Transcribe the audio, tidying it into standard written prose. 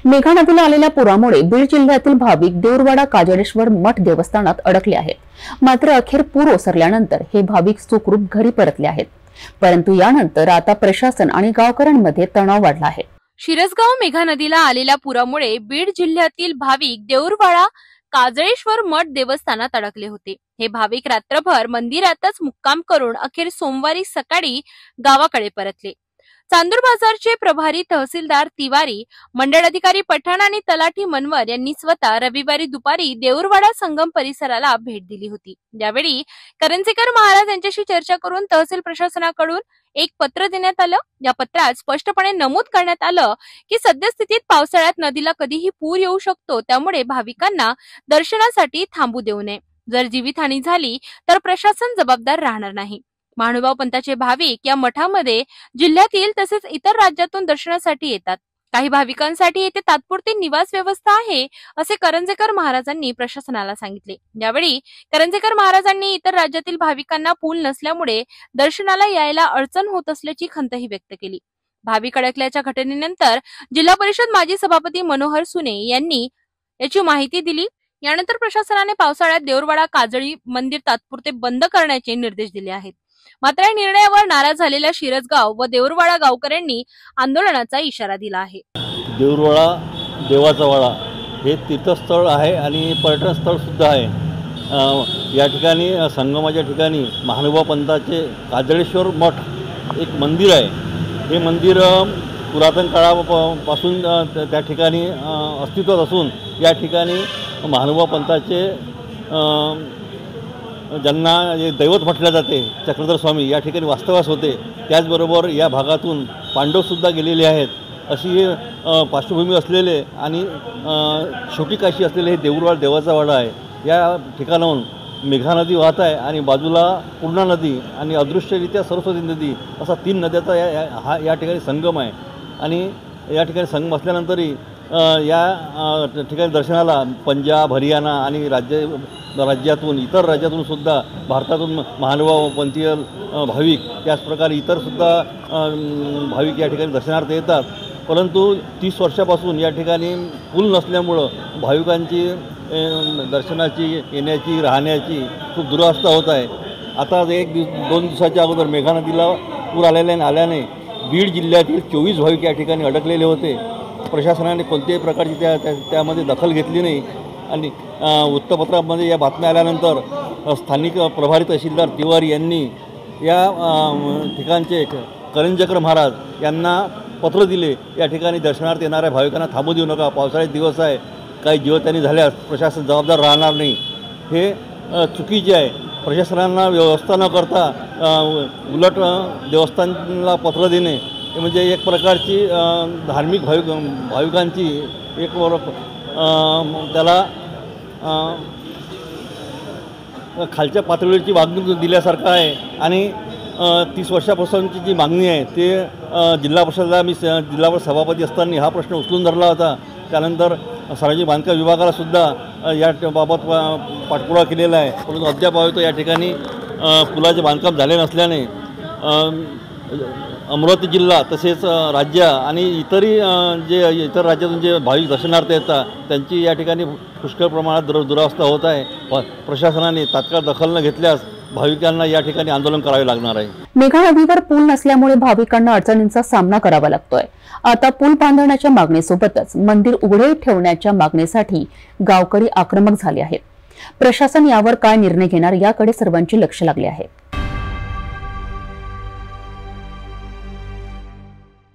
मेघा नदीला आलेल्या पुरामुळे बीड जिल्ह्यातील भाविक देऊरवाडा काजळेश्वर मठ देवस्थानात अडकले आहेत. मात्र अखेर पूर ओसरल्यानंतर हे भाविक सुखरूप घरी परतले आहेत. परंतु यानंतर आता प्रशासन आणि गावकऱ्यांमध्ये तणाव वाढला आहे. शिरसगाव मेघा नदीला आलेल्या पुरामुळे बीड जिल्ह्यातील भाविक देऊरवाडा काजळेश्वर मठ देवस्थानात अडकले होते. हे भाविक रात्रभर मंदिरातच मुक्काम करून अखेर सोमवारी सकाळी गावाकडे परतले. चांदूर बाजारचे प्रभारी तहसीलदार तिवारी, मंडळ अधिकारी पठाण आणि तलाठी मनवर यांनी स्वतः रविवारी दुपारी देऊरवाडा संगम परिसराला भेट दिली होती. यावेळी करंजेकर महाराज यांच्याशी चर्चा करून तहसील प्रशासनाकडून एक पत्र देण्यात आलं. या पत्रात स्पष्टपणे नमूद करण्यात आलं की सद्यस्थितीत पावसाळ्यात नदीला कधीही पूर येऊ शकतो, त्यामुळे भाविकांना दर्शनासाठी थांबू देऊ नये. जर जीवितहानी झाली तर प्रशासन जबाबदार राहणार नाही. महानुभाव पंथाचे भाविक या मठामध्ये जिल्ह्यातील तसेच इतर राज्यातून दर्शनासाठी येतात. काही भाविकांसाठी येथे तात्पुरती निवास व्यवस्था आहे, असे करंजेकर महाराजांनी प्रशासनाला सांगितले. यावेळी करंजेकर महाराजांनी इतर राज्यातील भाविकांना पूल नसल्यामुळे दर्शनाला यायला अडचण होत असल्याची खंतही व्यक्त केली. भाविक अडकल्याच्या घटनेनंतर जिल्हा परिषद माजी सभापती मनोहर सुने यांनी याची माहिती दिली. यानंतर प्रशासनाने पावसाळ्यात देऊरवाडा काजळी मंदिर तात्पुरते बंद करण्याचे निर्देश दिले आहेत. मात्र या निर्णयावर नाराज झालेल्या शिरसगाव व देऊरवाडा गावकऱ्यांनी आंदोलनाचा इशारा दिला आहे. देऊरवाडा देवाचा वाडा हे तीर्थस्थळ आहे आणि पर्यटन स्थळ सुद्धा आहे. या ठिकाणी संगमाच्या ठिकाणी महानुभाव पंथाचे काजळेश्वर मठ एक मंदिर आहे. हे मंदिर पुरातन काळापासून त्या ठिकाणी अस्तित्वात असून या ठिकाणी महानुभाव पंथाचे ज्यांना दैवत म्हटले जाते चक्रधर स्वामी या ठिकाणी वास्तव्यास होते. त्याचबरोबर या भागातून पांडवसुद्धा गेलेले आहेत. अशी पार्श्वभूमी असलेले आणि छोटी काशी असलेले हे देऊरवाडा देवाचा वाडा आहे. या ठिकाणाहून मेघा नदी वाहत आहे आणि बाजूला पूर्णा नदी आणि अदृश्यरित्या सरस्वती नदी असा 3 नद्याचा या ठिकाणी संगम आहे. आणि या ठिकाणी संगम असल्यानंतरही या ठिकाणी दर्शनाला पंजाब, हरियाणा आणि राज्यातून इतर राज्यातून सुद्धा भारतातून महानुभाव पंथीय भाविक त्याचप्रकारे इतरसुद्धा भाविक या ठिकाणी दर्शनार्थ येतात. परंतु 30 वर्षापासून या ठिकाणी पूल नसल्यामुळं भाविकांची दर्शनाची, येण्याची, राहण्याची खूप दुरावस्था होत आहे. आता 1-2 दिवसाच्या अगोदर मेघा नदीला पूर आल्याने बीड जिल्ह्यातील 24 भाविक या ठिकाणी अडकलेले होते. प्रशासनाने कोणत्याही प्रकारची त्यामध्ये दखल घेतली नाही. आणि वृत्तपत्रामध्ये या बातम्या आल्यानंतर स्थानिक प्रभारी तहसीलदार तिवारी यांनी या ठिकाणचे करंजेकर महाराज यांना पत्र दिले. या ठिकाणी दर्शनार्थ येणाऱ्या भाविकांना थांबू देऊ नका, पावसाळ्याचे दिवस आहे, काही जीवितहानी झाल्यास प्रशासन जबाबदार राहणार नाही. हे चुकीचे आहे. प्रशासनांना व्यवस्था न करता उलट देवस्थानला पत्र देणे म्हणजे एक प्रकारची धार्मिक भाविकांची एक त्याला खालच्या पातळीवरची वागणूक दिल्यासारखं आहे. आणि 30 वर्षापासूनची जी मागणी आहे ते जिल्हा परिषदेला मी जिल्हा परिषद सभापती असताना हा प्रश्न उचलून धरला होता. त्यानंतर सार्वजनिक बांधकाम विभागालासुद्धा या बाबत पाठपुरावा केलेला आहे. परंतु अद्याप या ठिकाणी पुलाचे बांधकाम झाले नसल्याने अमरावती जिल्हा तसेच राज्य आणि इतर राज्यातून जे भाविक दर्शनार्थ येतात त्यांची या ठिकाणी पुष्कळ प्रमाणात दुरावस्था होत आहे. प्रशासनाने तात्काळ दखल न घेतल्यास भाविकांना या ठिकाणी आंदोलन करावे लागणार आहे. मेघा नदीवर पूल नसल्यामुळे भाविकांना अडचणींचा सामना करावा लागतोय. आता पूल बांधण्याच्या मागणीसोबतच मंदिर उघडे ठेवण्याच्या मागणीसाठी गावकरी आक्रमक झाले आहेत. प्रशासन यावर काय निर्णय घेणार याकडे सर्वांचे लक्ष लागले आहे.